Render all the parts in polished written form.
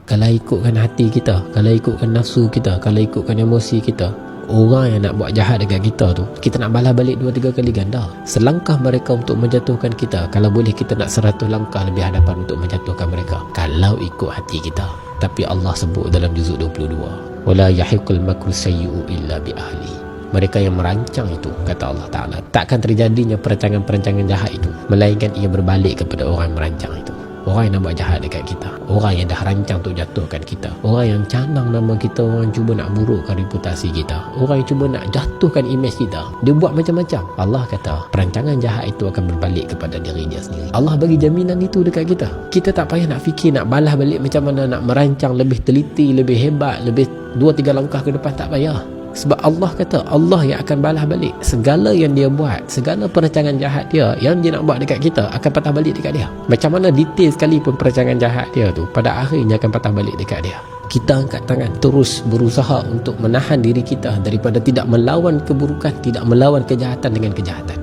Kalau ikutkan hati kita, kalau ikutkan nafsu kita, kalau ikutkan emosi kita, orang yang nak buat jahat dekat kita tu, kita nak balas balik 2-3 kali ganda. Selangkah mereka untuk menjatuhkan kita, kalau boleh kita nak 100 langkah lebih hadapan untuk menjatuhkan mereka, kalau ikut hati kita. Tapi Allah sebut dalam juzuk 22, wala yahiqul makru sayyi'u illa bi ahli. Mereka yang merancang itu, kata Allah Ta'ala, takkan terjadinya perancangan-perancangan jahat itu melainkan ia berbalik kepada orang yang merancang itu. Orang yang nak buat jahat dekat kita, orang yang dah rancang untuk jatuhkan kita, orang yang canang nama kita, orang yang cuba nak burukkan reputasi kita, orang yang cuba nak jatuhkan imej kita. Dia buat macam-macam. Allah kata perancangan jahat itu akan berbalik kepada diri dia sendiri. Allah bagi jaminan itu dekat kita. Kita tak payah nak fikir nak balas balik macam mana, nak merancang lebih teliti, lebih hebat, lebih 2-3 langkah ke depan. Tak payah. Sebab Allah kata Allah yang akan balas balik segala yang dia buat, segala perancangan jahat dia yang dia nak buat dekat kita akan patah balik dekat dia. Macam mana detail sekalipun perancangan jahat dia tu, pada akhirnya akan patah balik dekat dia. Kita angkat tangan, terus berusaha untuk menahan diri kita daripada tidak melawan keburukan, tidak melawan kejahatan dengan kejahatan.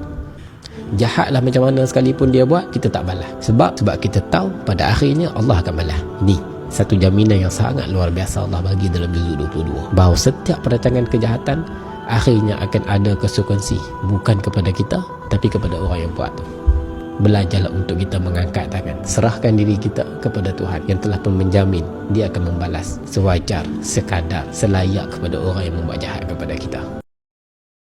Jahatlah macam mana sekalipun dia buat, kita tak balas. Sebab kita tahu pada akhirnya Allah akan balas. Ni satu jaminan yang sangat luar biasa Allah bagi dalam juzuk 22, bahawa setiap perancangan kejahatan akhirnya akan ada konsekuensi, bukan kepada kita tapi kepada orang yang buat tu. Belajarlah untuk kita mengangkat tangan, serahkan diri kita kepada Tuhan yang telah pun menjamin dia akan membalas sewajar, sekadar, selayak kepada orang yang membuat jahat kepada kita.